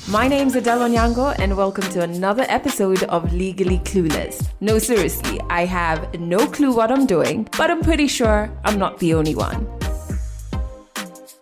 My name's Adele Onyango and welcome to another episode of Legally Clueless. No, seriously, I have no clue what I'm doing, but I'm pretty sure I'm not the only one.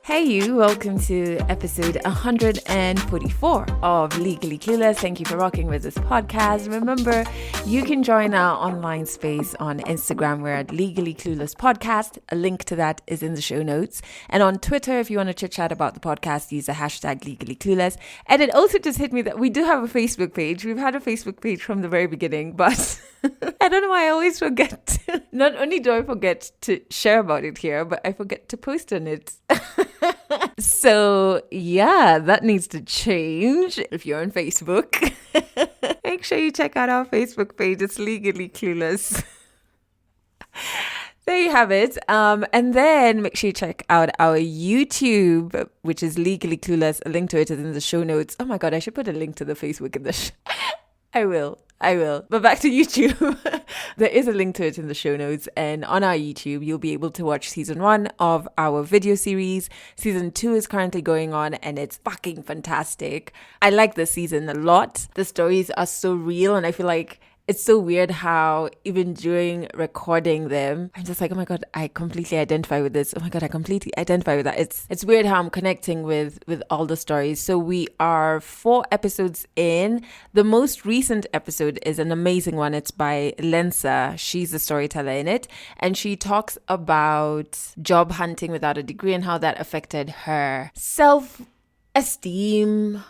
Hey you, welcome to episode 144 of Legally Clueless. Thank you for rocking with this podcast. Remember, you can join our online space on Instagram. We're at Legally Clueless Podcast. A link to that is in the show notes. And on Twitter, if you want to chit chat about the podcast, use the hashtag Legally Clueless. And it also just hit me that we do have a Facebook page. We've had a Facebook page from the very beginning, but I don't know why I always forget. Not only do I forget to share about it here, but I forget to post on it. So yeah, that needs to change. If you're on Facebook, make sure you check out our Facebook page. It's Legally Clueless. There you have it. And then make sure you check out our YouTube, which is Legally Clueless. A link to it is in the show notes. Oh my God, I should put a link to the Facebook in the I will. But back to YouTube. There is a link to it in the show notes. And on our YouTube, you'll be able to watch season 1 of our video series. Season 2 is currently going on and it's fucking fantastic. I like this season a lot. The stories are so real and I feel like it's so weird how even during recording them, I'm just like, oh my God, I completely identify with this. Oh my God, I completely identify with that. It's weird how I'm connecting with all the stories. So we are 4 episodes in. The most recent episode is an amazing one. It's by Lensa. She's the storyteller in it. And she talks about job hunting without a degree and how that affected her self-esteem,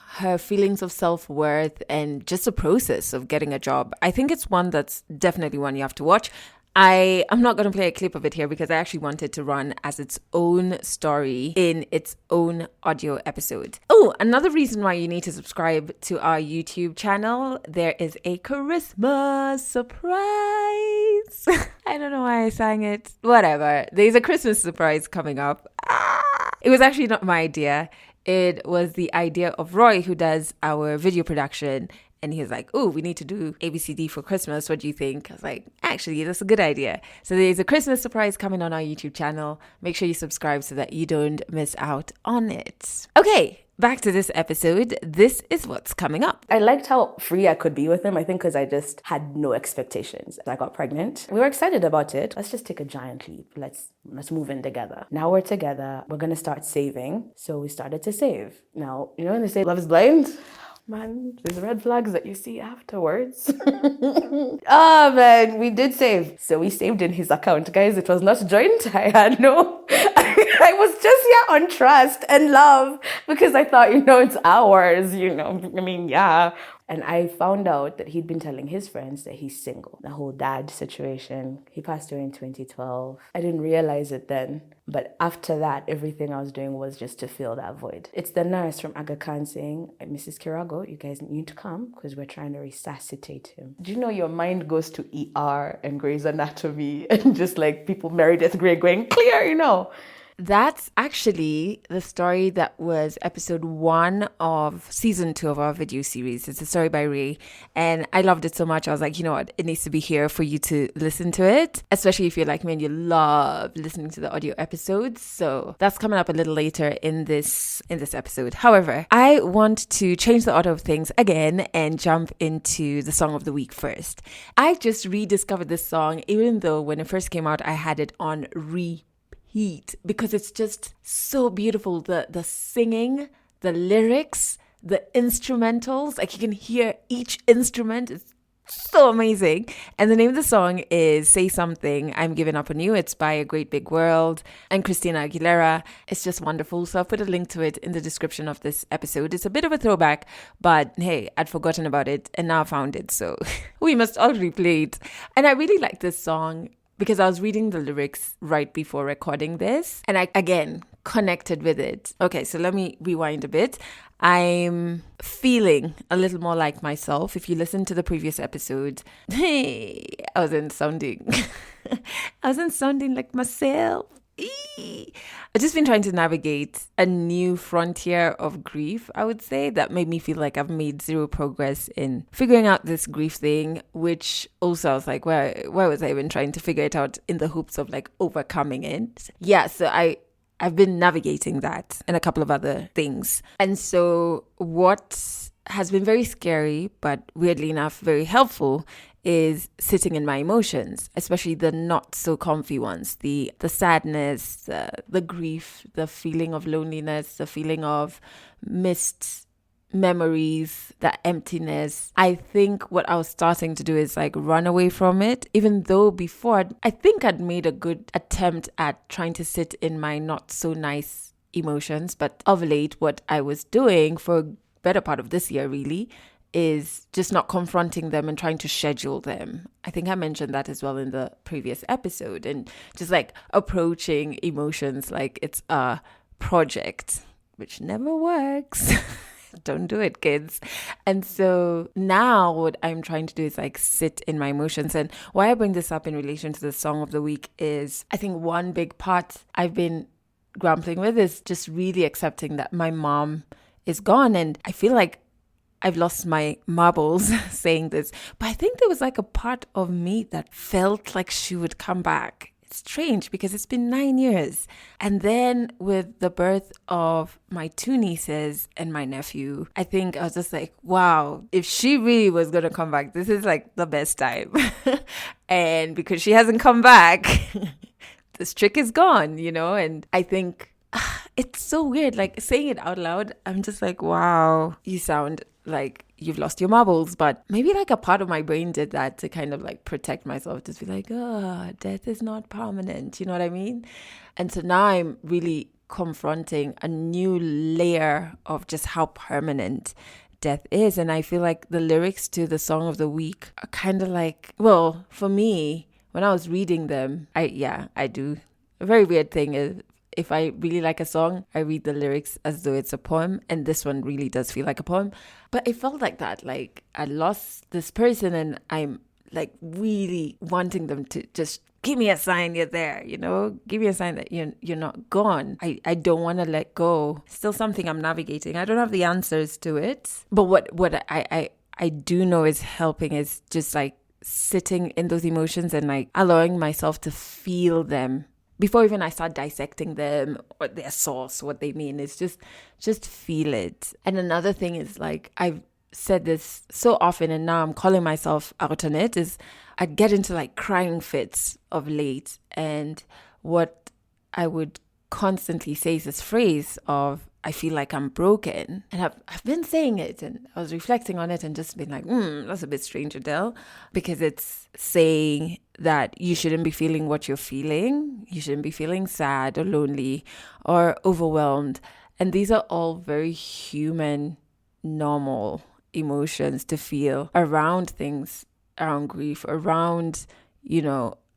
her feelings of self-worth, and just the process of getting a job. I think it's one that's definitely one you have to watch. I'm not going to play a clip of it here because I actually want it to run as its own story in its own audio episode. Oh, another reason why you need to subscribe to our YouTube channel, there is a Christmas surprise. I don't know why I sang it. Whatever. There's a Christmas surprise coming up. It was actually not my idea. It was the idea of Roy, who does our video production. And he was like, oh, we need to do ABCD for Christmas. What do you think? I was like, actually, that's a good idea. So there's a Christmas surprise coming on our YouTube channel. Make sure you subscribe so that you don't miss out on it. Okay, back to this episode. This is what's coming up. I liked how free I could be with him, I think, because I just had no expectations. I got pregnant. We were excited about it. Let's just take a giant leap. Let's move in together. Now we're together. We're going to start saving. So we started to save. Now, you know when they say love is blind? Man, there's red flags that you see afterwards. Oh man, we did save. So we saved in his account. Guys, it was not joint. I had no... I was just on trust and love because I thought, it's ours, yeah. And I found out that he'd been telling his friends that he's single. The whole dad situation. He passed away in 2012. I didn't realize it then. But after that, everything I was doing was just to fill that void. It's the nurse from Aga Khan saying, Mrs. Kirago, you guys need to come because we're trying to resuscitate him. Do you know your mind goes to ER and Grey's Anatomy and just like people Meredith Grey going, clear, That's actually the story that was episode 1 of season 2 of our video series. It's a story by Ray. And I loved it so much. I was like, you know what? It needs to be here for you to listen to it, especially if you're like me and you love listening to the audio episodes. So that's coming up a little later in this episode. However, I want to change the order of things again and jump into the song of the week first. I just rediscovered this song, even though when it first came out, I had it on repeat. Because it's just so beautiful. The singing, the lyrics, the instrumentals, like you can hear each instrument. It's so amazing. And the name of the song is Say Something, I'm Giving Up on You. It's by A Great Big World and Christina Aguilera. It's just wonderful. So I'll put a link to it in the description of this episode. It's a bit of a throwback, but hey, I'd forgotten about it and now I found it. So we must all replay it. And I really like this song because I was reading the lyrics right before recording this and I, again, connected with it. Okay, so let me rewind a bit. I'm feeling a little more like myself. If you listen to the previous episode, I wasn't sounding like myself. I've just been trying to navigate a new frontier of grief, I would say, that made me feel like I've made zero progress in figuring out this grief thing, which also I was like, why was I even trying to figure it out in the hopes of like overcoming it? Yeah, so I've been navigating that and a couple of other things. And so what has been very scary, but weirdly enough, very helpful, is sitting in my emotions, especially the not so comfy ones, the sadness, the grief, the feeling of loneliness, the feeling of missed memories, that emptiness. I think what I was starting to do is like run away from it, even though before I think I'd made a good attempt at trying to sit in my not so nice emotions. But of late, what I was doing for a better part of this year really is just not confronting them and trying to schedule them. I think I mentioned that as well in the previous episode, and just like approaching emotions like it's a project, which never works. Don't do it, kids. And so now what I'm trying to do is like sit in my emotions. And why I bring this up in relation to the song of the week is I think one big part I've been grappling with is just really accepting that my mom is gone. And I feel like I've lost my marbles saying this, but I think there was like a part of me that felt like she would come back. It's strange because it's been 9 years. And then with the birth of my 2 nieces and my nephew, I think I was just like, wow, if she really was going to come back, this is like the best time. And because she hasn't come back, this trick is gone, and I think it's so weird. Like saying it out loud, I'm just like, wow, you sound like you've lost your marbles. But maybe like a part of my brain did that to kind of like protect myself, just be like, oh, death is not permanent. You know what I mean? And so now I'm really confronting a new layer of just how permanent death is. And I feel like the lyrics to the song of the week are kind of like, well, for me, when I was reading them, I do. A very weird thing is, if I really like a song, I read the lyrics as though it's a poem. And this one really does feel like a poem. But it felt like that. Like I lost this person and I'm like really wanting them to just give me a sign you're there, give me a sign that you're not gone. I don't want to let go. Still something I'm navigating. I don't have the answers to it. But what I do know is helping is just like sitting in those emotions and like allowing myself to feel them before even I start dissecting them or their source, what they mean. Is just feel it. And another thing is like, I've said this so often and now I'm calling myself out on it, is I get into like crying fits of late. And what I would constantly say is this phrase of, I feel like I'm broken. And I've been saying it and I was reflecting on it and just been like, that's a bit strange, Adele, because it's saying that you shouldn't be feeling what you're feeling. You shouldn't be feeling sad or lonely or overwhelmed. And these are all very human, normal emotions to feel around things, around grief, around,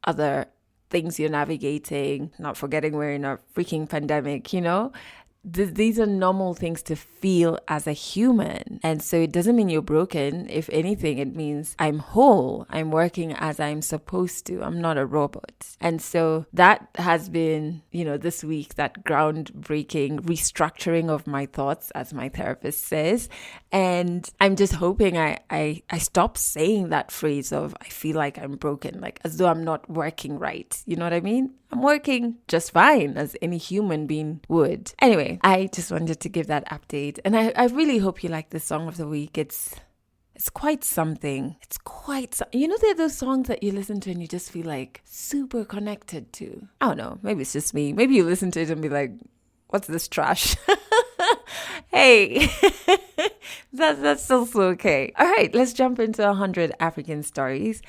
other things you're navigating, not forgetting we're in a freaking pandemic, These are normal things to feel as a human. And so it doesn't mean you're broken. If anything, it means I'm whole. I'm working as I'm supposed to. I'm not a robot. And so that has been, this week, that groundbreaking restructuring of my thoughts, as my therapist says. And I'm just hoping I stop saying that phrase of, I feel like I'm broken, like as though I'm not working right. You know what I mean? I'm working just fine, as any human being would. Anyway, I just wanted to give that update. And I really hope you like the song of the week. It's quite something. It's quite there are those songs that you listen to and you just feel like super connected to. I don't know. Maybe it's just me. Maybe you listen to it and be like, what's this trash? Hey, that's also okay. All right, let's jump into 100 African stories.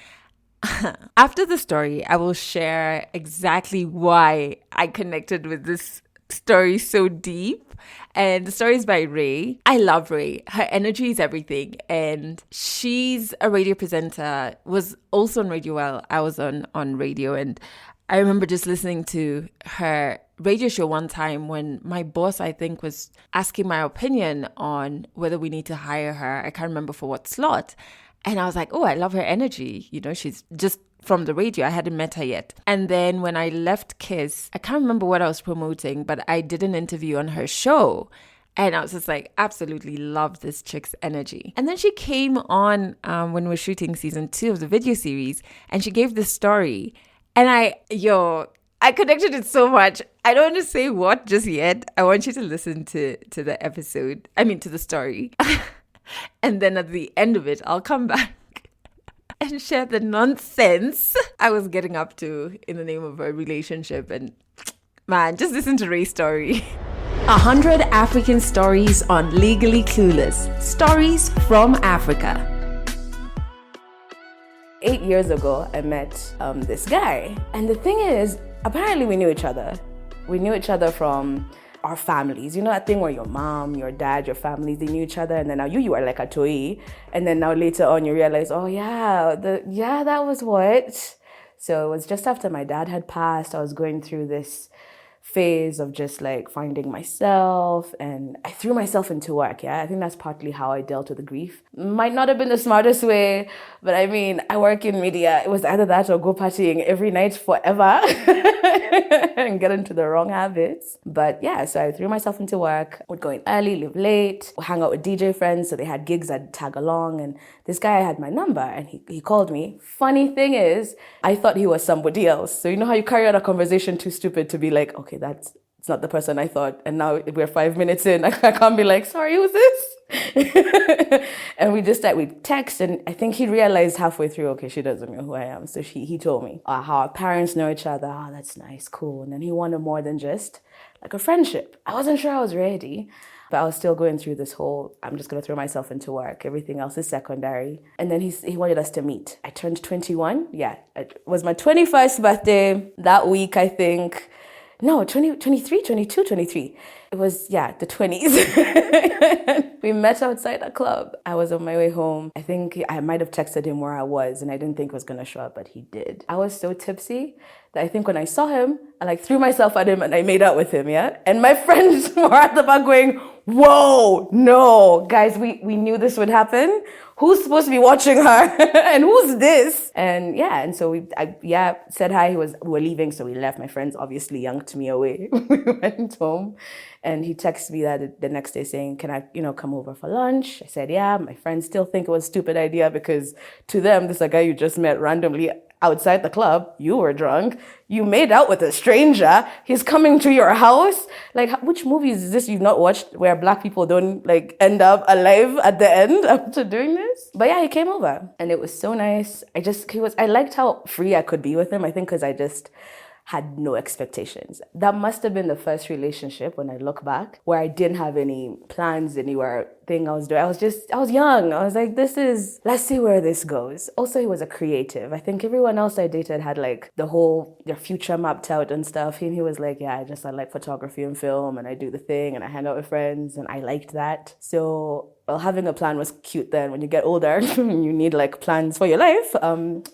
After the story, I will share exactly why I connected with this story so deep. And the story is by Ray. I love Ray. Her energy is everything. And she's a radio presenter, was also on radio while I was on radio. And I remember just listening to her radio show one time when my boss, I think, was asking my opinion on whether we need to hire her. I can't remember for what slot. And I was like, oh, I love her energy. She's just from the radio. I hadn't met her yet. And then when I left Kiss, I can't remember what I was promoting, but I did an interview on her show. And I was just like, absolutely love this chick's energy. And then she came on when we were shooting season 2 of the video series, and she gave this story. And I connected it so much. I don't want to say what just yet. I want you to listen to the episode. To the story. And then at the end of it, I'll come back and share the nonsense I was getting up to in the name of a relationship. And man, just listen to Ray's story. 100 African stories on Legally Clueless. Stories from Africa. 8 years ago, I met this guy. And the thing is, apparently we knew each other. We knew each other from our families. You know that thing where your mom, your dad, your families, they knew each other, and then now you are like a toy. And then now later on you realize, oh yeah, that was what. So it was just after my dad had passed, I was going through this phase of just like finding myself, and I threw myself into work. I think that's partly how I dealt with the grief. Might not have been the smartest way, but I mean, I work in media. It was either that or go partying every night forever and get into the wrong habits. But yeah, so I threw myself into work, would go in early, leave late, hang out with DJ friends, so they had gigs, I'd tag along, and this guy had my number and he called me. Funny thing is, I thought he was somebody else. So you know how you carry on a conversation too stupid to be like, okay, it's not the person I thought. And now we're 5 minutes in, I can't be like, sorry, who's this? And we text, and I think he realized halfway through, okay, she doesn't know who I am. So he told me how our parents know each other. Oh, that's nice, cool. And then he wanted more than just like a friendship. I wasn't sure I was ready, but I was still going through this whole, I'm just going to throw myself into work. Everything else is secondary. And then he wanted us to meet. I turned 21. Yeah, it was my 21st birthday that week, I think. No, 23. It was, the 20s. We met outside a club. I was on my way home. I think I might have texted him where I was, and I didn't think he was going to show up, but he did. I was so tipsy that I think when I saw him, I threw myself at him and I made out with him, And my friends were at the back going, whoa, no. Guys, we knew this would happen. Who's supposed to be watching her? And who's this? And so I said hi. We were leaving, so we left. My friends obviously yanked me away. We went home, and he texted me that the next day saying, can I, come over for lunch? I said, yeah. My friends still think it was a stupid idea because to them, this is a guy you just met randomly outside the club. You were drunk. You made out with a stranger. He's coming to your house. Like, which movies is this you've not watched where black people don't end up alive at the end after doing this? But yeah, he came over and it was so nice. I liked how free I could be with him. I think because I just had no expectations. That must have been the first relationship when I look back where I didn't have any plans anywhere thing I was doing. I was young. I was like, let's see where this goes. Also, he was a creative. I think everyone else I dated had their future mapped out and stuff. And he was like, yeah, I like photography and film, and I do the thing and I hang out with friends, and I liked that. So having a plan was cute then. When you get older, you need plans for your life.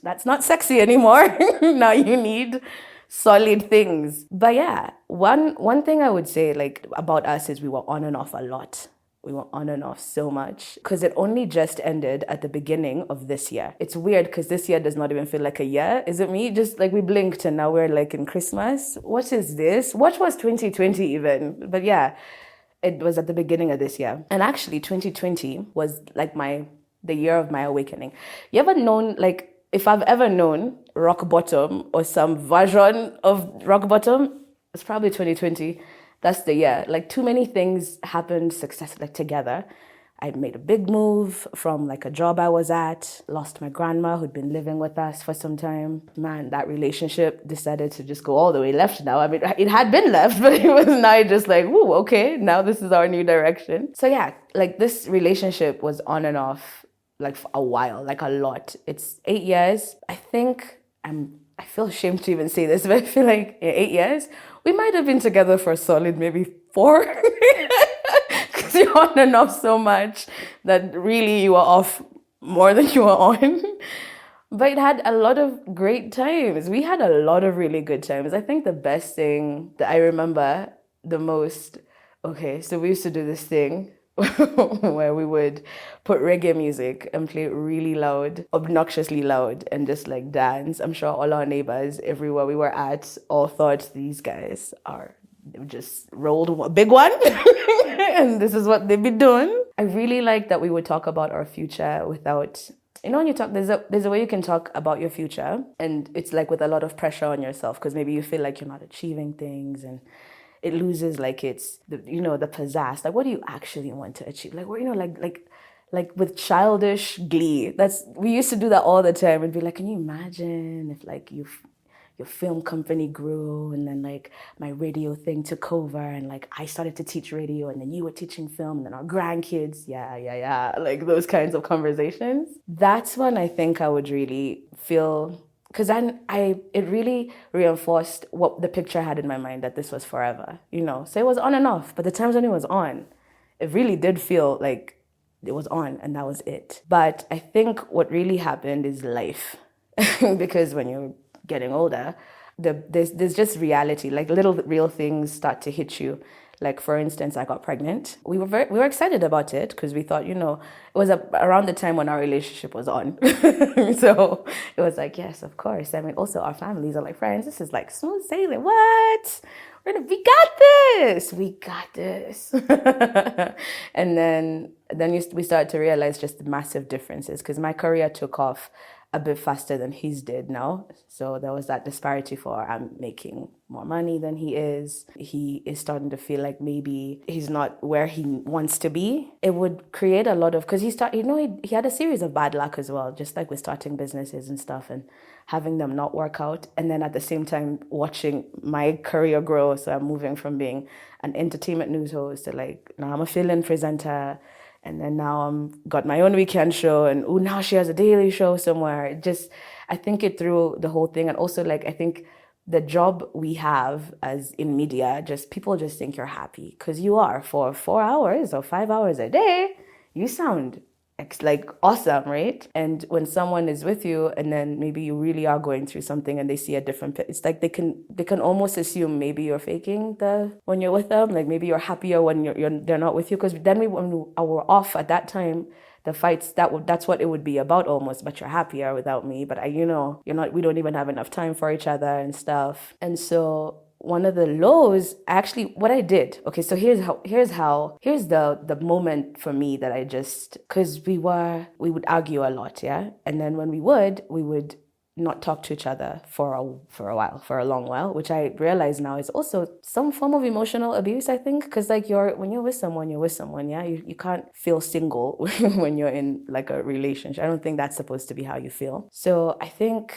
That's not sexy anymore. Now you need solid things. But yeah, one thing I would say about us is we were on and off a lot. We were on and off so much because it only just ended at the beginning of this year. It's weird because this year does not even feel like a year. Is it me? Just we blinked and now we're in Christmas. What is this? What was 2020 even? But yeah, it was at the beginning of this year. And actually 2020 was the year of my awakening. You ever known if I've ever known rock bottom or some version of rock bottom, it's probably 2020. That's the year. Too many things happened together. I made a big move from a job I was at, lost my grandma who'd been living with us for some time. Man, that relationship decided to just go all the way left now. I mean, it had been left, but it was now just woo, okay, now this is our new direction. So yeah, this relationship was on and off for a while, a lot. It's 8 years. I think I feel ashamed to even say this, but I feel in 8 years, we might have been together for a solid maybe 4. Because you're on and off so much that really you are off more than you are on. But it had a lot of great times. We had a lot of really good times. I think the best thing that I remember the most, okay, so we used to do this thing where we would put reggae music and play it really loud, obnoxiously loud, and just dance. I'm sure all our neighbors everywhere we were at all thought these guys just rolled a big one and this is what they've been doing. I really like that we would talk about our future without, when you talk, there's a way you can talk about your future, and it's with a lot of pressure on yourself because maybe you feel you're not achieving things, and it loses it's the pizzazz. What do you actually want to achieve? like with childish glee. We used to do that all the time. We'd be like, can you imagine if like your film company grew and then like my radio thing took over and like I started to teach radio and then you were teaching film and then our grandkids, yeah, like those kinds of conversations. That's when I think I would really feel, because then it really reinforced what the picture I had in my mind, that this was forever, you know. So it was on and off, but the times when it was on, it really did feel like it was on and that was it. But I think what really happened is life, because when you're getting older, there's just reality, like little real things start to hit you. Like for instance, I got pregnant. We were excited about it because we thought, you know, it was around the time when our relationship was on. So it was like, yes, of course. I mean, also our families are like, friends, this is like smooth sailing. What? We got this. And then we started to realize just the massive differences, because my career took off a bit faster than his did now. So there was that disparity for I'm making more money than he is. He is starting to feel like maybe he's not where he wants to be. It would create a lot of, because he had a series of bad luck as well, just like with starting businesses and stuff and having them not work out. And then at the same time, watching my career grow. So I'm moving from being an entertainment news host to like, now I'm a fill-in presenter. And then now I'm got my own weekend show, and now she has a daily show somewhere. I think it threw the whole thing. And also like, I think the job we have as in media, just people just think you're happy because you are for 4 hours or 5 hours a day. You sound like awesome, right? And when someone is with you and then maybe you really are going through something and they see a different, it's like they can almost assume maybe you're faking when you're with them, like maybe you're happier when they're not with you, because then when we were off at that time, the fights, that's what it would be about almost, but you're happier without me, but we don't even have enough time for each other and stuff. And so one of the lows, actually, what I did, okay, so here's the moment for me that I just, because we would argue a lot, yeah? And then when we would not talk to each other for a long while, which I realize now is also some form of emotional abuse, I think, because like when you're with someone, yeah? You can't feel single when you're in like a relationship. I don't think that's supposed to be how you feel. So I think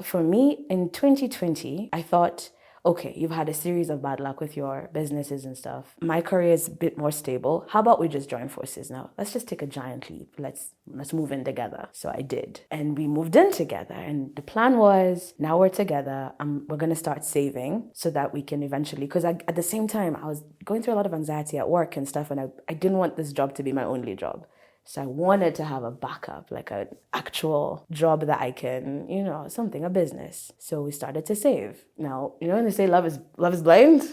for me, in 2020, I thought, okay, you've had a series of bad luck with your businesses and stuff. My career is a bit more stable. How about we just join forces now? Let's just take a giant leap. Let's move in together. So I did. And we moved in together. And the plan was, now we're together. We're going to start saving so that we can eventually, because at the same time, I was going through a lot of anxiety at work and stuff. And I didn't want this job to be my only job. So I wanted to have a backup, like an actual job that I can, a business. So we started to save. Now, when they say love is blind,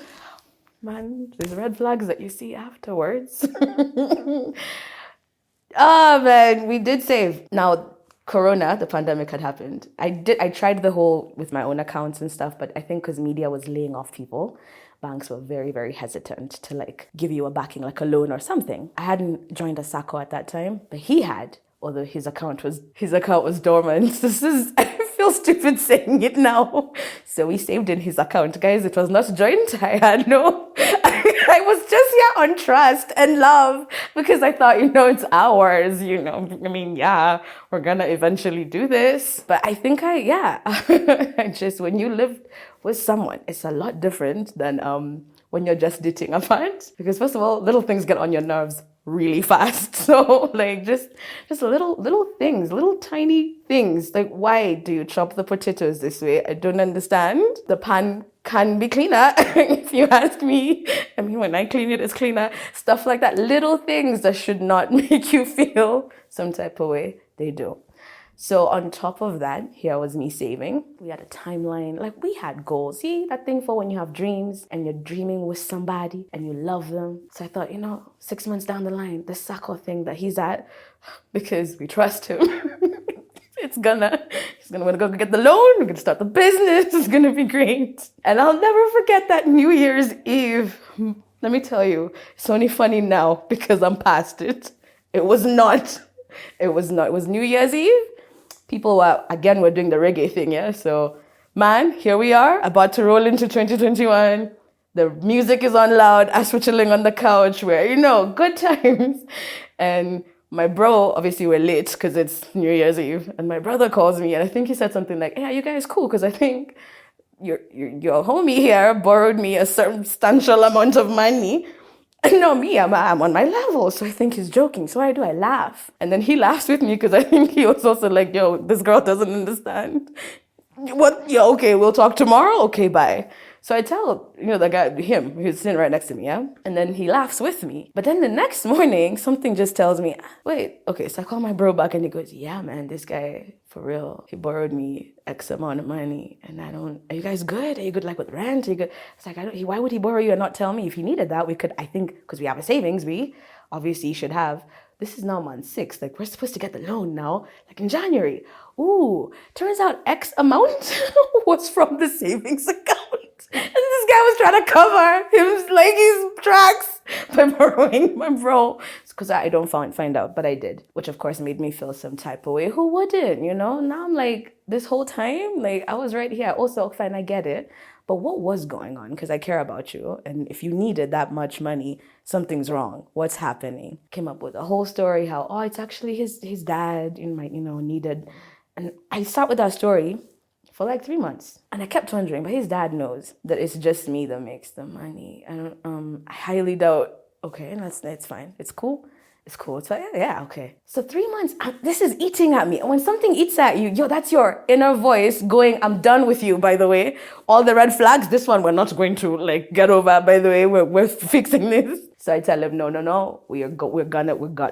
man, there's red flags that you see afterwards. Man, we did save. Now, Corona, the pandemic had happened. I tried the whole with my own accounts and stuff, but I think because media was laying off people, banks were very, very hesitant to like give you a backing, like a loan or something. I hadn't joined a SACCO at that time, but he had, although his account was dormant. I feel stupid saying it now. So we saved in his account, guys. It was not joint. I had no, I was just on trust and love, because I thought, it's ours, we're gonna eventually do this. But I think I just, when you live with someone, it's a lot different than when you're just dating apart, because first of all, little things get on your nerves really fast. So like just little things, little tiny things, like why do you chop the potatoes this way? I don't understand. The pan can be cleaner if you ask me. I mean, when I clean it, it's cleaner. Stuff like that, little things that should not make you feel some type of way, they do. So on top of that, here was me saving. We had a timeline, like we had goals. See that thing for when you have dreams and you're dreaming with somebody and you love them. So I thought, 6 months down the line, the SACCO thing that he's at, because we trust him, he's gonna go get the loan, we're gonna start the business, it's gonna be great. And I'll never forget that New Year's Eve. Let me tell you, it's only funny now because I'm past it. It was not. It was New Year's Eve. People we're doing the reggae thing, yeah? So, man, here we are, about to roll into 2021. The music is on loud, as we're chilling on the couch, where, good times. And my bro, obviously we're late because it's New Year's Eve, and my brother calls me, and I think he said something like, "Yeah, you guys cool?" Because I think your homie here borrowed me a substantial amount of money. And no, me, I'm on my level. So I think he's joking. So what I do, I laugh. And then he laughs with me because I think he was also like, yo, this girl doesn't understand. What? Yeah, okay, we'll talk tomorrow. Okay, bye. So I tell, the guy, him, who's sitting right next to me, yeah? And then he laughs with me. But then the next morning, something just tells me, wait, okay, so I call my bro back and he goes, yeah, man, this guy, for real, he borrowed me X amount of money. And are you guys good? Are you good like with rent? Are you good? It's like, why would he borrow you and not tell me? If he needed that, we could, I think, because we have a savings, we obviously should have. This is now month 6. Like, we're supposed to get the loan now, like in January. Ooh, turns out X amount was from the savings account. And this guy was trying to cover his tracks by borrowing my bro. Because I don't find out, but I did. Which, of course, made me feel some type of way. Who wouldn't, Now I'm like, this whole time, like, I was right here. Also, fine, I get it. But what was going on? Because I care about you. And if you needed that much money, something's wrong. What's happening? Came up with a whole story how, it's actually his dad, needed. And I start with that story for like 3 months. And I kept wondering, but his dad knows that it's just me that makes the money. I highly doubt, okay, that's fine. It's cool. It's cool. It's like, yeah, okay. So 3 months, this is eating at me. And when something eats at you, that's your inner voice going, I'm done with you, by the way. All the red flags, this one we're not going to get over, by the way. We're fixing this. So I tell him, no,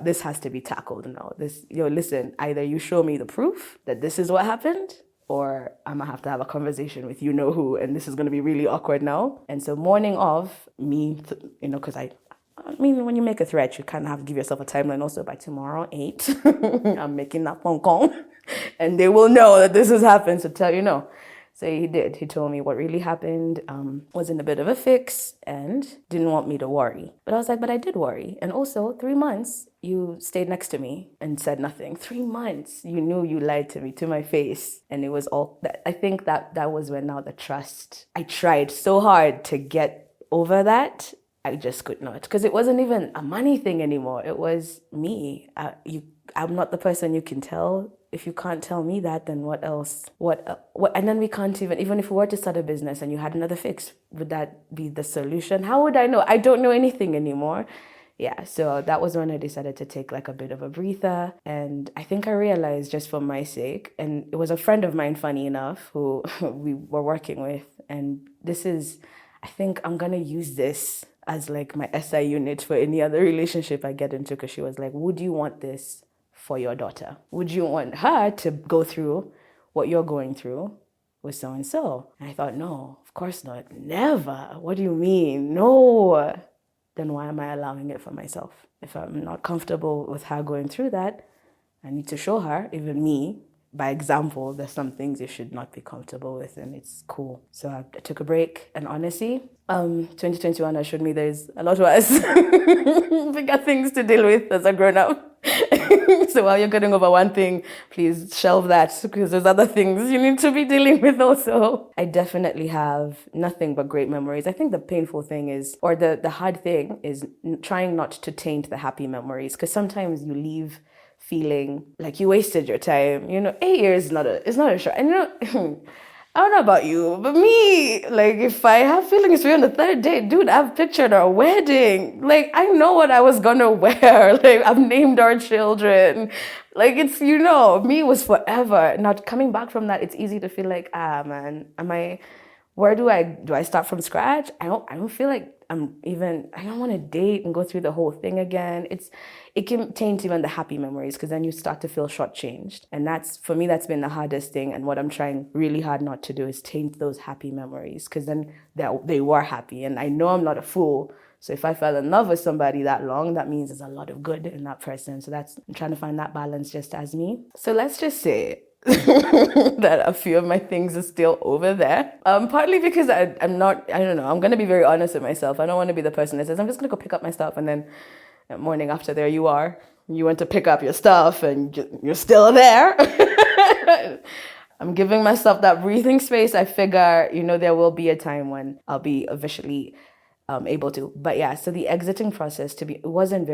this has to be tackled now. Listen, either you show me the proof that this is what happened, or I'm gonna have to have a conversation with who, and this is gonna be really awkward now. And so morning of me, because when you make a threat, you kind of have to give yourself a timeline. Also, by tomorrow, 8, I'm making that phone call. And they will know that this has happened, so tell no. So he did. He told me what really happened, was in a bit of a fix, and didn't want me to worry. But I was like, but I did worry. And also, 3 months, you stayed next to me and said nothing. 3 months, you knew you lied to me, to my face. And it was all, I think that was when now the trust, I tried so hard to get over that. I just could not, because it wasn't even a money thing anymore. It was me. I'm not the person you can tell. If you can't tell me that, then what else? What? And then we can't even if we were to start a business and you had another fix, would that be the solution? How would I know? I don't know anything anymore. Yeah, so that was when I decided to take like a bit of a breather. And I think I realized, just for my sake, and it was a friend of mine, funny enough, who we were working with. And I think I'm going to use this as like my SI unit for any other relationship I get into, because she was like, would you want this for your daughter? Would you want her to go through what you're going through with so-and-so? And I thought, no, of course not. Never. What do you mean? No. Then why am I allowing it for myself? If I'm not comfortable with her going through that, I need to show her, even me, by example, there's some things you should not be comfortable with, and it's cool. So I took a break, and honestly, 2021 has showed me there's a lot worse bigger things to deal with as a grown-up. So while you're getting over one thing, please shelve that, because there's other things you need to be dealing with also. I definitely have nothing but great memories. I think the painful thing is, or the hard thing is, trying not to taint the happy memories, because sometimes you leave feeling like you wasted your time. 8 years is not a short. And I don't know about you, but me, like, if I have feelings for you on the third date, dude, I've pictured our wedding. Like, I know what I was gonna wear. Like, I've named our children. Like, it's, me, it was forever. Now, coming back from that, it's easy to feel like, man, where do I start from scratch? I don't feel like I don't want to date and go through the whole thing again. It can taint even the happy memories, because then you start to feel shortchanged. And for me, that's been the hardest thing. And what I'm trying really hard not to do is taint those happy memories, because then they were happy. And I know I'm not a fool. So if I fell in love with somebody that long, that means there's a lot of good in that person. So I'm trying to find that balance just as me. So let's just say that a few of my things are still over there. Partly because I'm not, I don't know, I'm going to be very honest with myself. I don't want to be the person that says, I'm just going to go pick up my stuff, and then the morning after, there you are. You went to pick up your stuff and you're still there. I'm giving myself that breathing space. I figure, there will be a time when I'll be officially able to. But yeah, so the exiting process, it wasn't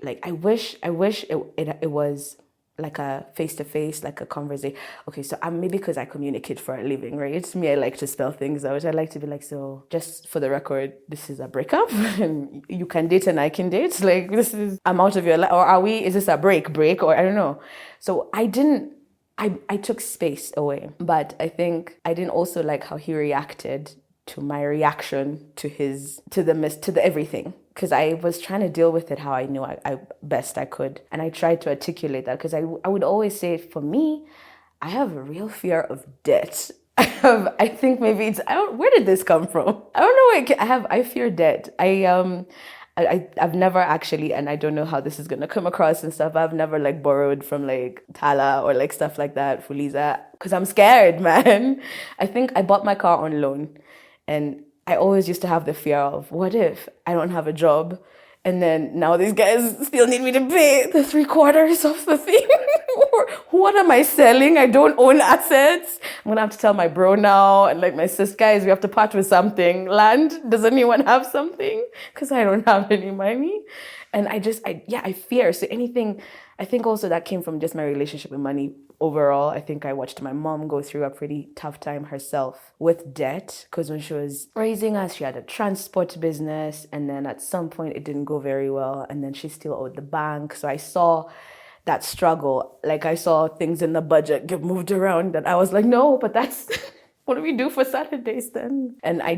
like, I wish it was like a face-to-face, like a conversation. Okay, so maybe because I communicate for a living, right? It's me, I like to spell things out. I like to be like, so just for the record, this is a breakup and you can date and I can date. Like, I'm out of your life. Or is this a break? Or I don't know. So I took space away. But I think I didn't also like how he reacted to my reaction to the everything, because I was trying to deal with it how I knew I best I could, and I tried to articulate that, because I would always say, for me, I have a real fear of debt. I think maybe where did this come from? I don't know. I fear debt. I've never actually, and I don't know how this is gonna come across and stuff. I've never like borrowed from like Tala or like stuff like that, Fuliza, because I'm scared, man. I think I bought my car on loan, and I always used to have the fear of, what if I don't have a job, and then now these guys still need me to pay the 3/4 of the thing. What am I selling? I don't own assets. I'm gonna have to tell my bro now, and like my sis, guys, we have to part with something. Land, does anyone have something? Because I don't have any money. And I fear. So anything, I think also that came from just my relationship with money overall. I think I watched my mom go through a pretty tough time herself with debt, because when she was raising us, she had a transport business, and then at some point it didn't go very well, and then she still owed the bank. So I saw that struggle. Like, I saw things in the budget get moved around, and I was like, no, but that's what do we do for Saturdays then? And I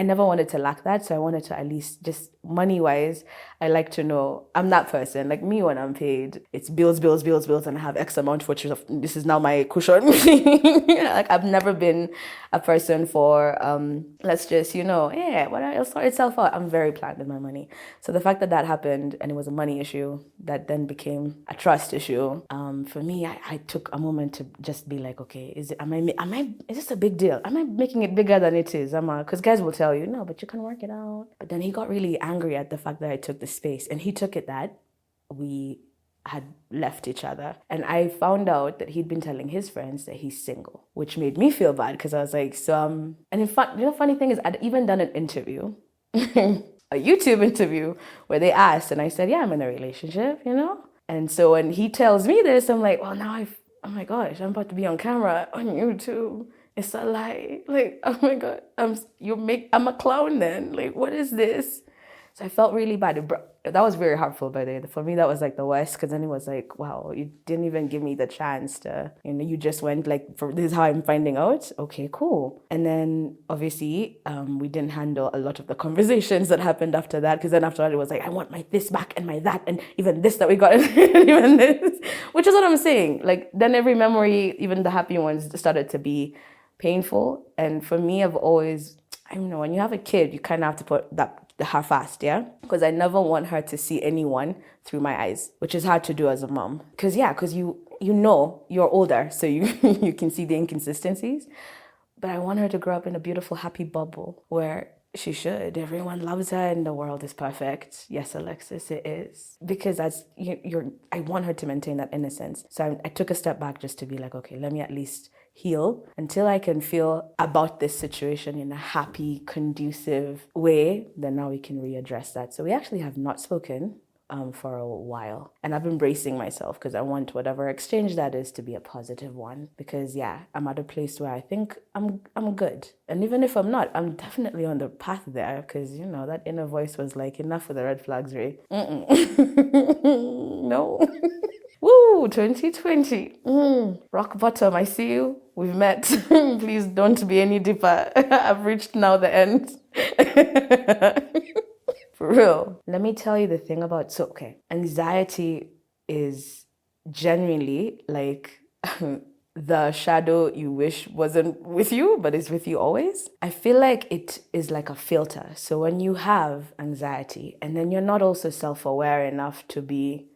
never wanted to lack that. So I wanted to, at least just money wise, I like to know I'm that person. Like me, when I'm paid, it's bills, and I have X amount, which this is now my cushion. Like, I've never been a person for, let's just, it'll sort itself out. I'm very planned with my money. So the fact that happened, and it was a money issue that then became a trust issue, for me, I took a moment to just be like, okay, is this a big deal? Am I making it bigger than it is? Because guys will tell you, no, but you can work it out. But then he got really angry at the fact that I took the space, and he took it that we had left each other. And I found out that he'd been telling his friends that he's single, which made me feel bad, because I was like, and in fact, funny thing is, I'd even done an interview, a YouTube interview, where they asked, and I said, yeah, I'm in a relationship, And so when he tells me this, I'm like, well, now oh my gosh, I'm about to be on camera on YouTube. It's a lie. Like, oh my God, I'm a clown then. Like, what is this? So I felt really bad. That was very hurtful, by the way. For me, that was like the worst, because then it was like, wow, you didn't even give me the chance to, you just went like, this is how I'm finding out. Okay, cool. And then obviously, we didn't handle a lot of the conversations that happened after that, because then after that, it was like, I want my this back and my that, and even this that we got, and even this, which is what I'm saying. Like, then every memory, even the happy ones, started to be painful. And for me, I've always, I don't know, when you have a kid, you kind of have to put her fast, yeah? Because I never want her to see anyone through my eyes, which is hard to do as a mom. Because you're older, so you you can see the inconsistencies. But I want her to grow up in a beautiful, happy bubble where she should. Everyone loves her and the world is perfect. Yes, Alexis, it is. Because I want her to maintain that innocence. So I took a step back just to be like, okay, let me at least heal until I can feel about this situation in a happy, conducive way. Then now we can readdress that. So we actually have not spoken for a while. And I've been bracing myself, because I want whatever exchange that is to be a positive one. Because I'm at a place where I think I'm good. And even if I'm not, I'm definitely on the path there, because that inner voice was like, enough with the red flags, Ray. No. Woo, 2020. Rock bottom, I see you. We've met. Please don't be any deeper. I've reached now the end. For real. Let me tell you the thing about, anxiety is genuinely like the shadow you wish wasn't with you, but is with you always. I feel like it is like a filter. So when you have anxiety, and then you're not also self-aware enough to be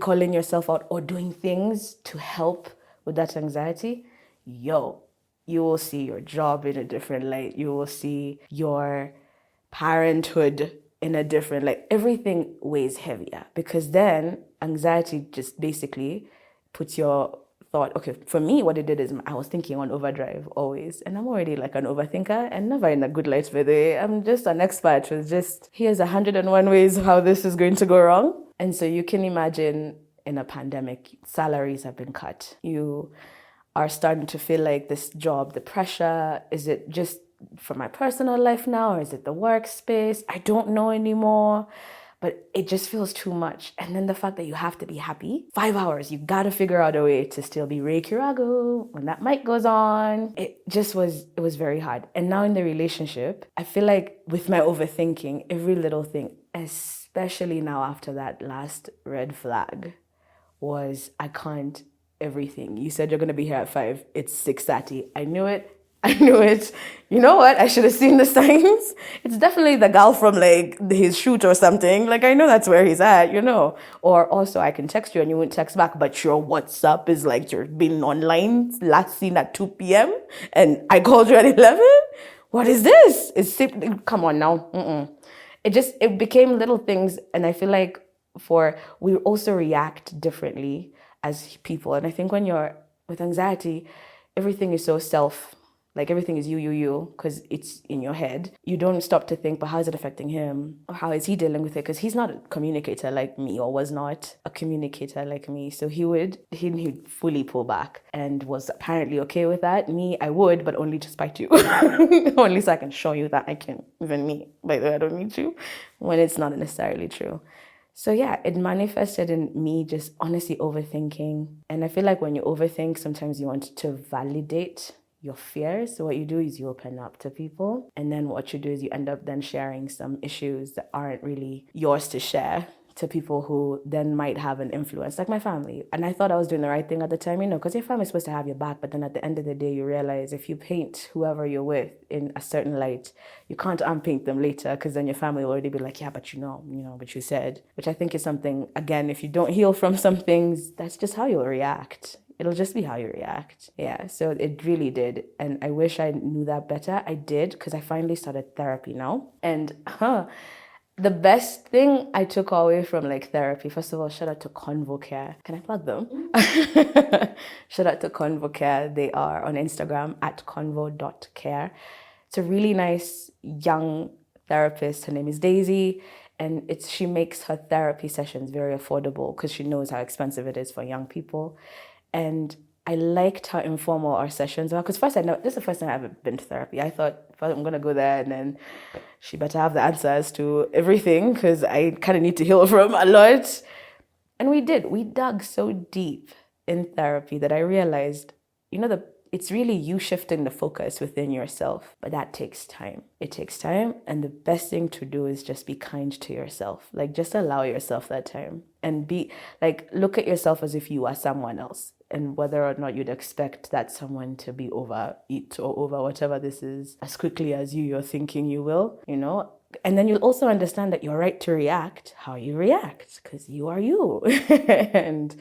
calling yourself out or doing things to help with that anxiety, you will see your job in a different light. You will see your parenthood in a different light. Everything weighs heavier, because then anxiety just basically puts your thought, okay, for me, what it did is I was thinking on overdrive always. And I'm already like an overthinker, and never in a good light, by the way. I'm just an expert with just, here's 101 ways how this is going to go wrong. And so you can imagine in a pandemic, salaries have been cut. You are starting to feel like this job, the pressure, is it just for my personal life now, or is it the workspace? I don't know anymore. But it just feels too much. And then the fact that you have to be happy. 5 hours, you gotta figure out a way to still be Ray Kirago when that mic goes on. It was very hard. And now in the relationship, I feel like with my overthinking, every little thing, especially now after that last red flag, was I can't everything. You said you're gonna be here at 5. It's 6:30. I knew it. I knew it. You know what? I should have seen the signs. It's definitely the gal from like his shoot or something. Like I know that's where he's at, you know. Or also I can text you and you won't text back, but your WhatsApp is like you're being online, last seen at 2 p.m. and I called you at 11. What is this? Come on now. It became little things, and I feel like we also react differently as people. And I think when you're with anxiety, everything is so like everything is you, because it's in your head. You don't stop to think, but how is it affecting him? Or how is he dealing with it? Because he's not a communicator like me, or was not a communicator like me. So he'd fully pull back and was apparently okay with that. Me, I would, but only to spite you. Only so I can show you that I can, even me, by the way, I don't need you, when it's not necessarily true. So yeah, it manifested in me just honestly overthinking. And I feel like when you overthink, sometimes you want to validate your fears. So what you do is you open up to people. And then what you do is you end up then sharing some issues that aren't really yours to share to people who then might have an influence, like my family. And I thought I was doing the right thing at the time, because your family's supposed to have your back. But then at the end of the day, you realize if you paint whoever you're with in a certain light, you can't unpaint them later, because then your family will already be like, yeah, but but you said, which I think is something, again, if you don't heal from some things, that's just how you'll react. It'll just be how you react. Yeah, so it really did. And I wish I knew that better. I did, because I finally started therapy now. And the best thing I took away from like therapy, first of all, shout out to ConvoCare. Can I plug them? Shout out to ConvoCare. They are on Instagram at convo.care. It's a really nice young therapist. Her name is Daisy. And she makes her therapy sessions very affordable, because she knows how expensive it is for young people. And I liked how informal our sessions are, because first this is the first time I've ever been to therapy. I thought, I'm going to go there and then she better have the answers to everything, because I kind of need to heal from a lot. And we did. We dug so deep in therapy that I realized, it's really you shifting the focus within yourself. But that takes time. It takes time. And the best thing to do is just be kind to yourself. Like, just allow yourself that time. And look at yourself as if you are someone else. And whether or not you'd expect that someone to be over it or over whatever this is as quickly as you're thinking you will, And then you'll also understand that you're right to react how you react, because you are you. And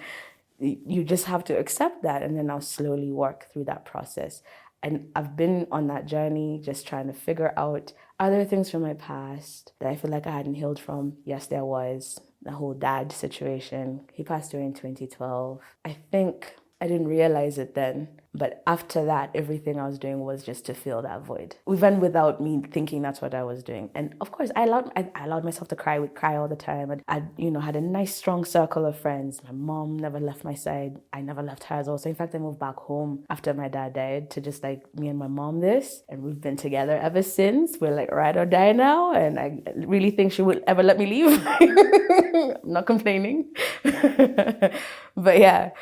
you just have to accept that, and then I'll slowly work through that process. And I've been on that journey just trying to figure out other things from my past that I feel like I hadn't healed from. Yes, there was the whole dad situation. He passed away in 2012. I think I didn't realize it then, but after that, everything I was doing was just to fill that void, even without me thinking that's what I was doing. And of course, I allowed myself to cry. We'd cry all the time. I had a nice, strong circle of friends. My mom never left my side. I never left hers also. In fact, I moved back home after my dad died to just like me and my mom and we've been together ever since. We're like ride or die now, and I really think she would ever let me leave. I'm not complaining. But yeah.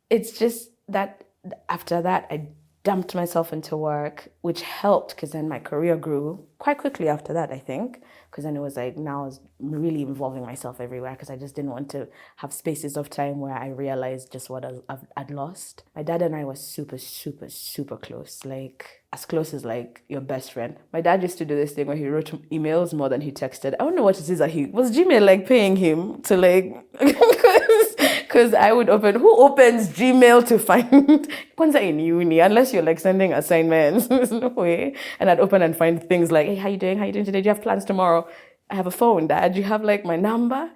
It's just that after that, I dumped myself into work, which helped, because then my career grew quite quickly after that, I think. Because then it was like, now I was really involving myself everywhere, because I just didn't want to have spaces of time where I realized just what I'd lost. My dad and I were super, super, super close. Like, as close as like your best friend. My dad used to do this thing where he wrote emails more than he texted. I don't know what it is that was Gmail like paying him to like, because I would who opens Gmail to find, kwanza in uni, unless you're like sending assignments, there's no way. And I'd open and find things like, hey, how you doing? How you doing today? Do you have plans tomorrow? I have a phone, Dad. Do you have like my number?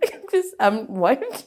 What?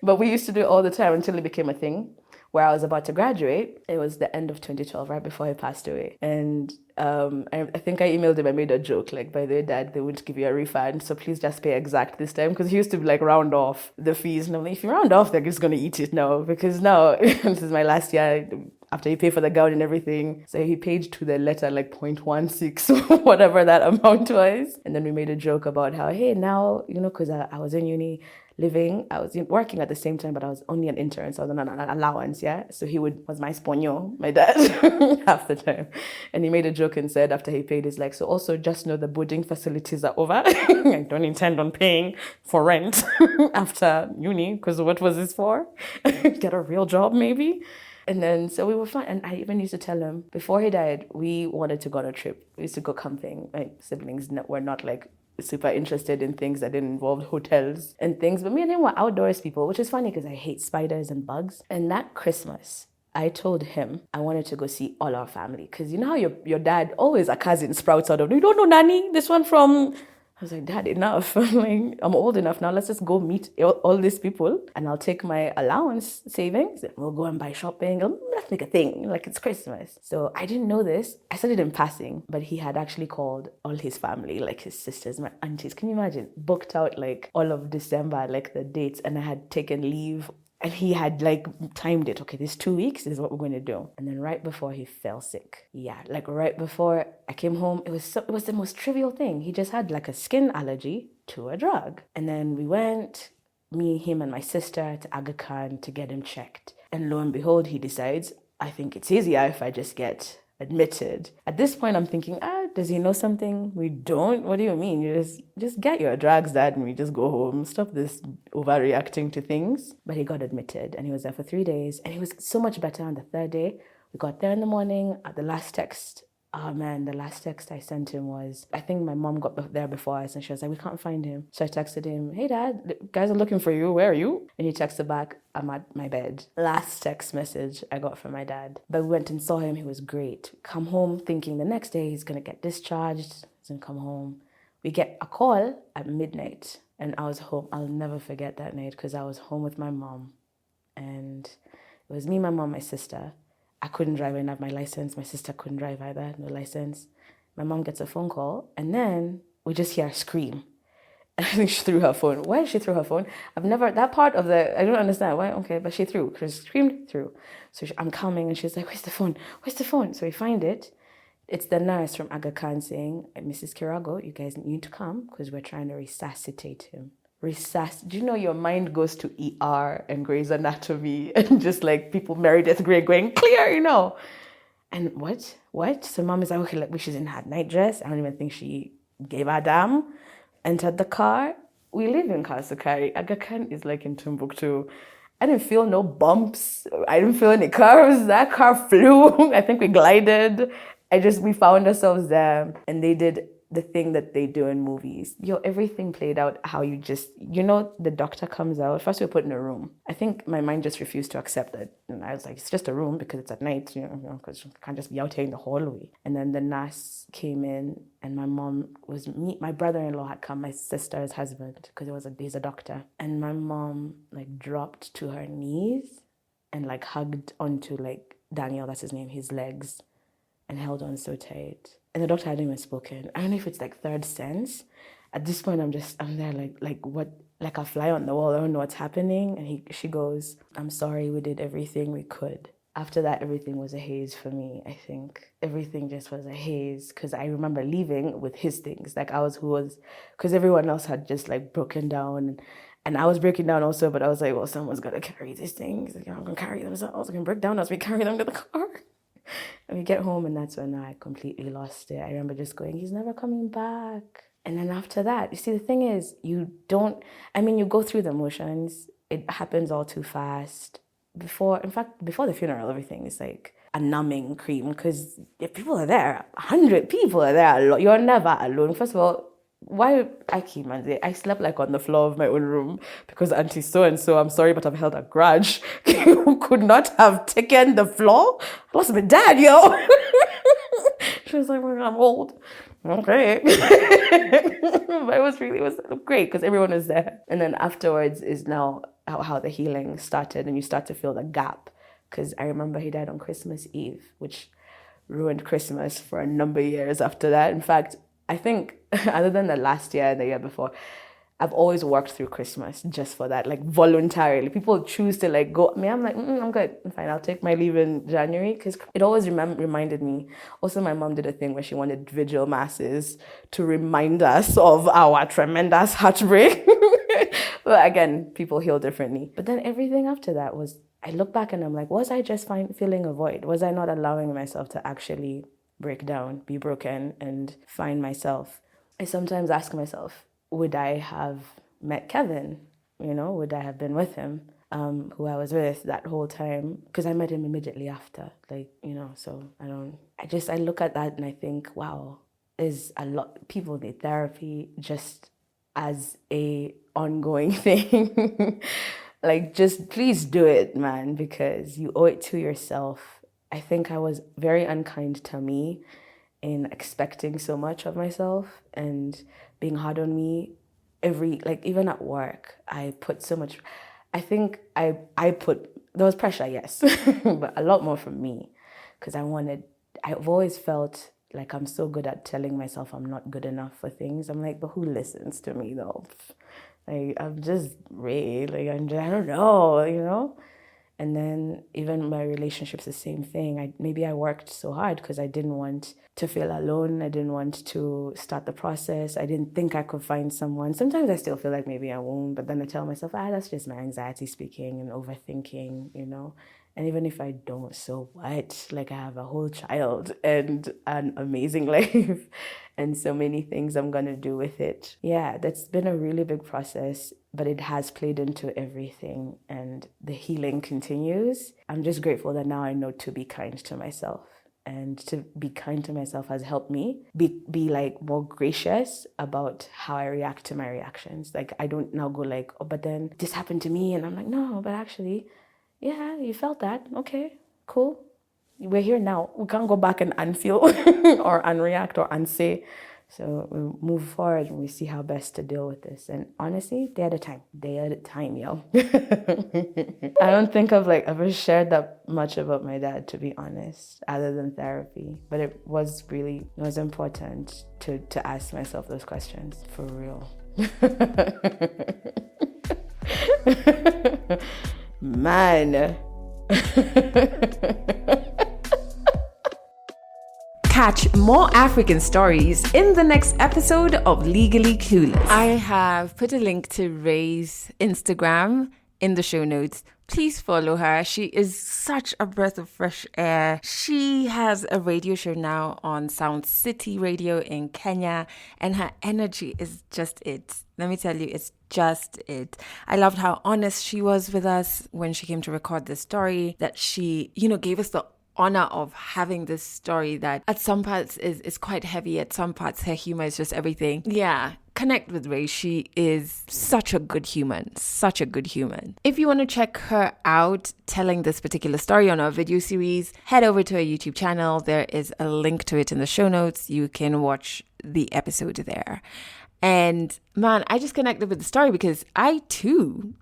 But we used to do it all the time until it became a thing where I was about to graduate. It was the end of 2012, right before he passed away. And I think I emailed him. I made a joke like, by the way, Dad, they wouldn't give you a refund, so please just pay exact this time, because he used to be like round off the fees. And I'm like, if you round off, they're just gonna eat it now, because now this is my last year. After you pay for the gown and everything. So he paid to the letter like 0.16, whatever that amount was. And then we made a joke about how, hey, now, because I was in uni living, I was working at the same time, but I was only an intern, so I was on an allowance, yeah? So he was my sponyo, my dad, half the time. And he made a joke and said after he paid, he's like, so also just know the boarding facilities are over. I don't intend on paying for rent after uni, because what was this for? Get a real job, maybe? And then, so we were fine. And I even used to tell him, before he died, we wanted to go on a trip. We used to go camping. My siblings were not like super interested in things that didn't involve hotels and things. But me and him were outdoors people, which is funny because I hate spiders and bugs. And that Christmas, I told him I wanted to go see all our family. Because you know how your dad, always a cousin sprouts out of, you don't know Nanny? This one from... I was like, Dad, enough. I'm old enough now. Let's just go meet all these people, and I'll take my allowance savings and we'll go and buy shopping. Let's make a thing. Like, it's Christmas. So I didn't know this. I said it in passing, but he had actually called all his family, like his sisters, my aunties. Can you imagine? Booked out like all of December, like the dates, and I had taken leave. And he had like timed it. Okay, this 2 weeks is what we're going to do. And then right before he fell sick. Yeah, like right before I came home, it was the most trivial thing. He just had like a skin allergy to a drug. And then we went, me, him, and my sister to Aga Khan to get him checked. And lo and behold, he decides, I think it's easier if I just get admitted. At this point, I'm thinking, does he know something we don't? What do you mean? You just get your drugs, Dad, and we just go home. Stop this overreacting to things. But he got admitted, and he was there for 3 days, and he was so much better on the third day. We got there in the morning. The last text I sent him was, I think my mom got there before us, and she was like, we can't find him. So I texted him, hey Dad, the guys are looking for you. Where are you? And he texted back, I'm at my bed. Last text message I got from my dad. But we went and saw him. He was great. Come home thinking the next day he's going to get discharged. He's going to come home. We get a call at midnight, and I was home. I'll never forget that night because I was home with my mom. And it was me, my mom, my sister. I couldn't drive. I didn't have my license. My sister couldn't drive either, no license. My mom gets a phone call, and then we just hear her scream. And I think she threw her phone. Why did she throw her phone? I don't understand. Why? Okay, but she screamed through. So I'm coming, and she's like, where's the phone? Where's the phone? So we find it. It's the nurse from Aga Khan saying, Mrs. Kirago, you guys need to come because we're trying to resuscitate him. Do you know your mind goes to ER and Grey's Anatomy and just like people Meredith Grey going, clear, And what? So mom is like, okay, like, she's in her nightdress. I don't even think she gave a damn. Entered the car. We live in Kasukari. Aga Khan is like in Timbuktu. I didn't feel no bumps. I didn't feel any curves. That car flew. I think we glided. We found ourselves there, and they did the thing that they do in movies. Everything played out how you just, the doctor comes out. First we were put in a room. I think my mind just refused to accept it. And I was like, it's just a room because it's at night, because you can't just be out here in the hallway. And then the nurse came in, and my mom was me. My brother-in-law had come, my sister's husband, because he's a doctor. And my mom like dropped to her knees and like hugged onto like Daniel, that's his name, his legs, and held on so tight. And the doctor hadn't even spoken. I don't know if it's like third sense. At this point, I'm there like what, like a fly on the wall. I don't know what's happening. And she goes, I'm sorry, we did everything we could. After that, everything was a haze for me, I think. Everything just was a haze because I remember leaving with his things. Like because everyone else had just like broken down. And I was breaking down also, but I was like, well, someone's got to carry these things. I'm going to carry them. So I was going to break down as we carry them to the car. And we get home, and that's when I completely lost it. I remember just going, he's never coming back. And then after that, you see, the thing is, you go through the motions. It happens all too fast. Before the funeral, everything is like a numbing cream because if people are there, 100 people are there. You're never alone. First of all, why I slept like on the floor of my own room because Auntie so-and-so, I'm sorry, but I've held a grudge. You could not have taken the floor. I lost my dad, yo. She was like, well, I'm old. Okay. But it was great because everyone was there. And then afterwards is now how the healing started, and you start to feel the gap because I remember he died on Christmas Eve, which ruined Christmas for a number of years after that. In fact, I think other than the last year and the year before, I've always worked through Christmas just for that, like voluntarily. People choose to like go. Me, I'm like, I'm good. I'm fine. I'll take my leave in January because it always reminded me. Also, my mom did a thing where she wanted vigil masses to remind us of our tremendous heartbreak. But again, people heal differently. But then everything after that was, I look back and I'm like, was I just feeling a void? Was I not allowing myself to actually break down, be broken, and find myself? I sometimes ask myself, would I have met Kevin? Would I have been with him, who I was with that whole time? Because I met him immediately after, so I look at that and I think, wow, there's a lot, people need therapy just as a ongoing thing. Like, just please do it, man, because you owe it to yourself. I think I was very unkind to me in expecting so much of myself and being hard on me. Even at work, I put so much, I think there was pressure, yes, but a lot more from me, because I've always felt like I'm so good at telling myself I'm not good enough for things. I'm like, but who listens to me though? Like, I'm just Ray, I don't know. And then even my relationships, the same thing. Maybe I worked so hard because I didn't want to feel alone. I didn't want to start the process. I didn't think I could find someone. Sometimes I still feel like maybe I won't, but then I tell myself, that's just my anxiety speaking and overthinking. And even if I don't, so what? Like, I have a whole child and an amazing life and so many things I'm going to do with it. Yeah, that's been a really big process, but it has played into everything and the healing continues. I'm just grateful that now I know to be kind to myself. And to be kind to myself has helped me be like more gracious about how I react to my reactions. Like, I don't now go like, oh, but then this happened to me. And I'm like, no, but actually, yeah, you felt that. Okay, cool. We're here now. We can't go back and unfeel or unreact or unsay. So we move forward and we see how best to deal with this. And honestly, day at a time, yo. I don't think I've ever shared that much about my dad, to be honest, other than therapy. But it was important to ask myself those questions for real. Man. Catch more African stories in the next episode of Legally Clueless. I have put a link to Ray's Instagram in the show notes. Please follow her. She is such a breath of fresh air. She has a radio show now on Sound City Radio in Kenya, and her energy is just it. Let me tell you, it's just it. I loved how honest she was with us when she came to record this story, that she, gave us the honor of having this story that at some parts is quite heavy, at some parts her humor is just everything. Yeah, connect with Ray. She is such a good human. If you want to check her out telling this particular story on our video series, head over to her YouTube channel. There is a link to it in the show notes. You can watch the episode there. And man, I just connected with the story because I too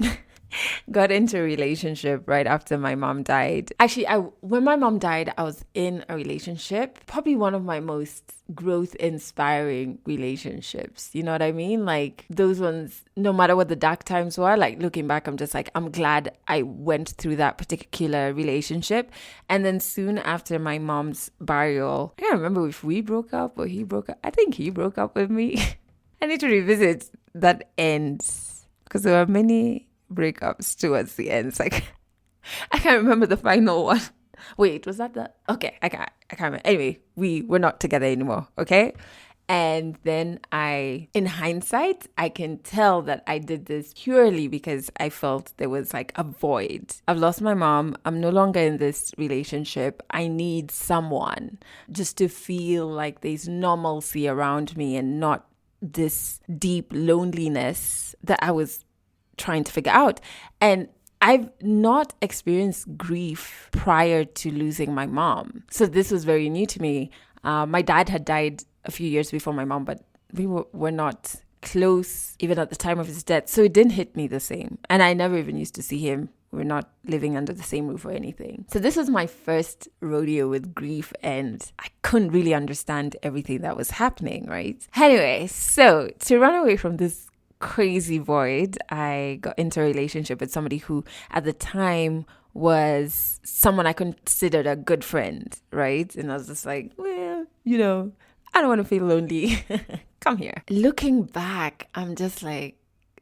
got into a relationship right after my mom died. Actually, when my mom died, I was in a relationship, probably one of my most growth-inspiring relationships. You know what I mean? Like, those ones, no matter what the dark times were, like, looking back, I'm just like, I'm glad I went through that particular relationship. And then soon after my mom's burial, I can't remember if we broke up or he broke up. I think he broke up with me. I need to revisit that end because there were many breakups towards the end. It's like, I can't remember the final one. Wait, was that the... Okay, I can't remember. Anyway, we were not together anymore, okay? And then in hindsight, I can tell that I did this purely because I felt there was like a void. I've lost my mom. I'm no longer in this relationship. I need someone just to feel like there's normalcy around me and not this deep loneliness that I was trying to figure out. And I've not experienced grief prior to losing my mom. So this was very new to me. My dad had died a few years before my mom, but we were not close even at the time of his death. So it didn't hit me the same. And I never even used to see him we're not living under the same roof or anything. So this was my first rodeo with grief, and I couldn't really understand everything that was happening, right? Anyway, so to run away from this crazy void, I got into a relationship with somebody who at the time was someone I considered a good friend, right? And I was just like, well, I don't want to feel lonely. Come here. Looking back, I'm just like,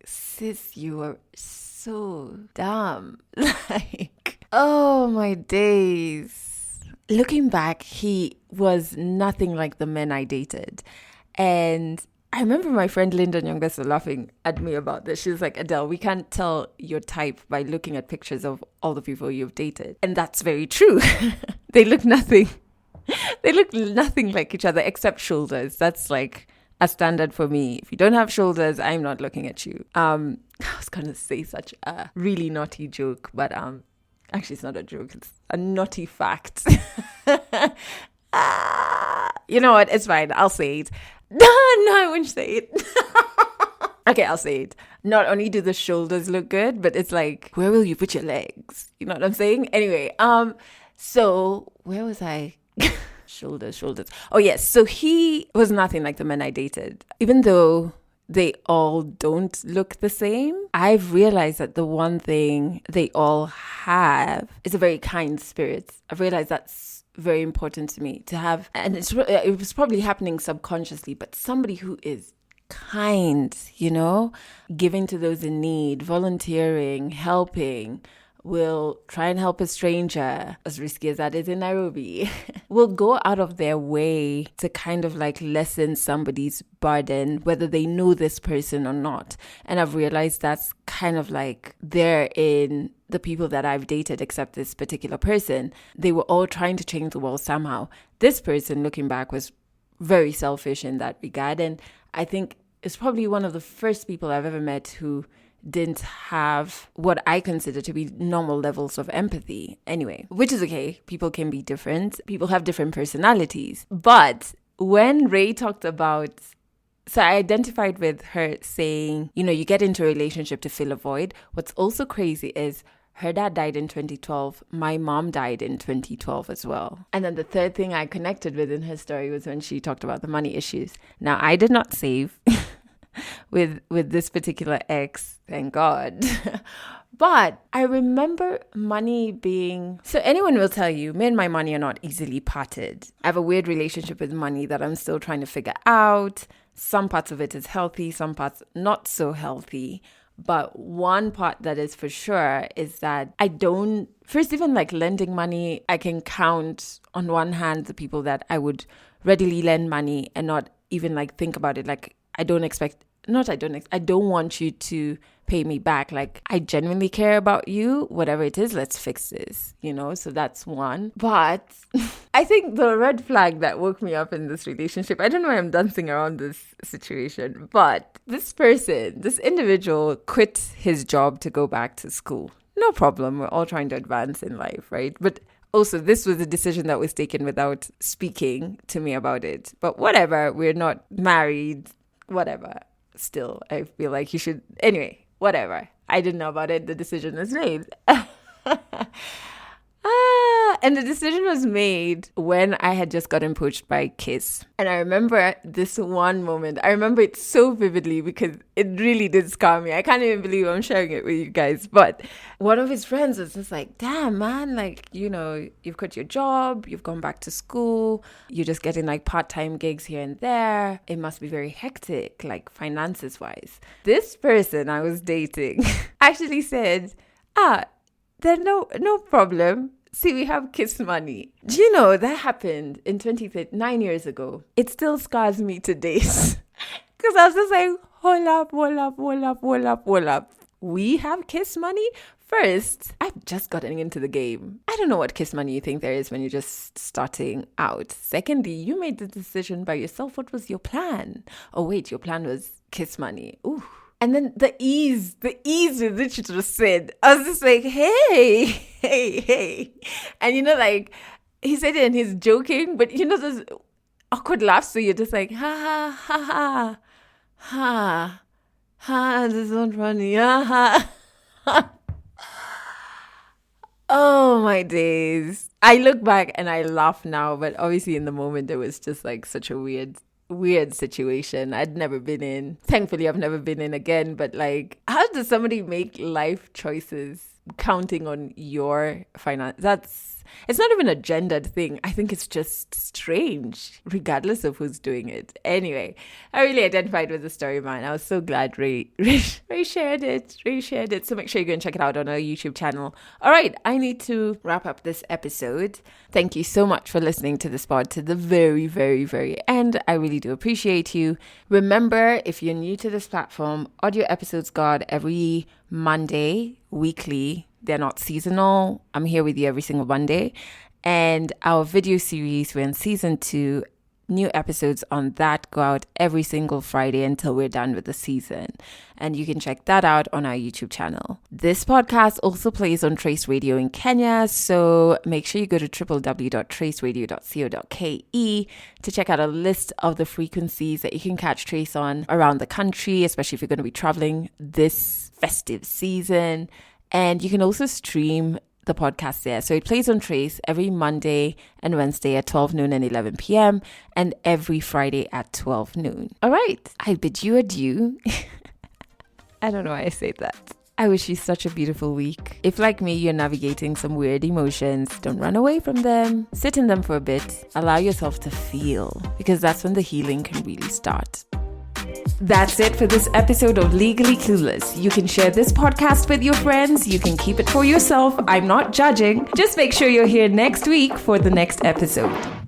sis, you were so dumb. Like, oh my days. Looking back, he was nothing like the men I dated. And I remember my friend Lyndon Youngest laughing at me about this. She was like, Adele, we can't tell your type by looking at pictures of all the people you've dated. And that's very true. They look nothing. They look nothing like each other except shoulders. That's like a standard for me. If you don't have shoulders, I'm not looking at you. I was going to say such a really naughty joke, but actually it's not a joke. It's a naughty fact. You know what? It's fine. I'll say it. No, I won't say it. Okay, I'll say it. Not only do the shoulders look good, but it's like, where will you put your legs? You know what I'm saying? Anyway, so where was I? Shoulders. Oh yes, so he was nothing like the men I dated. Even though they all don't look the same, I've realized that the one thing they all have is a very kind spirit. I've realized that's very important to me to have, and it was probably happening subconsciously, but somebody who is kind, giving to those in need, volunteering, helping, will try and help a stranger, as risky as that is in Nairobi, will go out of their way to kind of like lessen somebody's burden, whether they know this person or not. And I've realized that's kind of like there in the people that I've dated, except this particular person. They were all trying to change the world somehow. This person, looking back, was very selfish in that regard. And I think it's probably one of the first people I've ever met who didn't have what I consider to be normal levels of empathy. Anyway, which is okay. People can be different. People have different personalities. But when Ray talked about, so I identified with her saying, you get into a relationship to fill a void. What's also crazy is her dad died in 2012. My mom died in 2012 as well. And then the third thing I connected with in her story was when she talked about the money issues. Now, I did not save with this particular ex, thank God. But I remember money being... So anyone will tell you, me and my money are not easily parted. I have a weird relationship with money that I'm still trying to figure out. Some parts of it is healthy, some parts not so healthy. But one part that is for sure is that I don't... First, even like lending money, I can count on one hand the people that I would readily lend money and not even like think about it. Like, I don't want you to pay me back. Like, I genuinely care about you. Whatever it is, let's fix this, So that's one. But I think the red flag that woke me up in this relationship, I don't know why I'm dancing around this situation, but this individual quit his job to go back to school. No problem. We're all trying to advance in life, right? But also, this was a decision that was taken without speaking to me about it. But whatever, we're not married, whatever. Still, I feel like you should... Anyway, whatever. I didn't know about it. The decision was made. And the decision was made when I had just gotten poached by Kiss. And I remember this one moment. I remember it so vividly because it really did scar me. I can't even believe I'm sharing it with you guys. But one of his friends was just like, damn, man, like, you've quit your job, you've gone back to school, you're just getting like part-time gigs here and there. It must be very hectic, like finances wise. This person I was dating actually said, then no problem. See, we have Kiss money. Do you know that happened in 9 years ago? It still scars me to days. Because I was just like, hold up. We have Kiss money? First, I've just gotten into the game. I don't know what Kiss money you think there is when you're just starting out. Secondly, you made the decision by yourself. What was your plan? Oh, wait, your plan was Kiss money. Ooh. And then the ease with which it was said, I was just like, hey. And like, he said it and he's joking, but those awkward laughs, so you're just like, ha, this is not funny, ha. Oh my days. I look back and I laugh now, but obviously in the moment it was just like such a weird situation I'd never been in. Thankfully, I've never been in again, but like, how does somebody make life choices counting on your finance? It's not even a gendered thing. I think it's just strange, regardless of who's doing it. Anyway, I really identified with the story, man. I was so glad Ray shared it. Ray shared it. So make sure you go and check it out on our YouTube channel. All right, I need to wrap up this episode. Thank you so much for listening to this pod to the very, very, very end. I really do appreciate you. Remember, if you're new to this platform, audio episodes go out every Monday, weekly. They're not seasonal. I'm here with you every single Monday. And our video series, we're in season 2. New episodes on that go out every single Friday until we're done with the season. And you can check that out on our YouTube channel. This podcast also plays on Trace Radio in Kenya. So make sure you go to www.traceradio.co.ke to check out a list of the frequencies that you can catch Trace on around the country, especially if you're going to be traveling this festive season. And you can also stream the podcast there. So it plays on Trace every Monday and Wednesday at 12 noon and 11 p.m. and every Friday at 12 noon. All right. I bid you adieu. I don't know why I say that. I wish you such a beautiful week. If, like me, you're navigating some weird emotions, don't run away from them. Sit in them for a bit. Allow yourself to feel, because that's when the healing can really start. That's it for this episode of Legally Clueless. You can share this podcast with your friends. You can keep it for yourself. I'm not judging. Just make sure you're here next week for the next episode.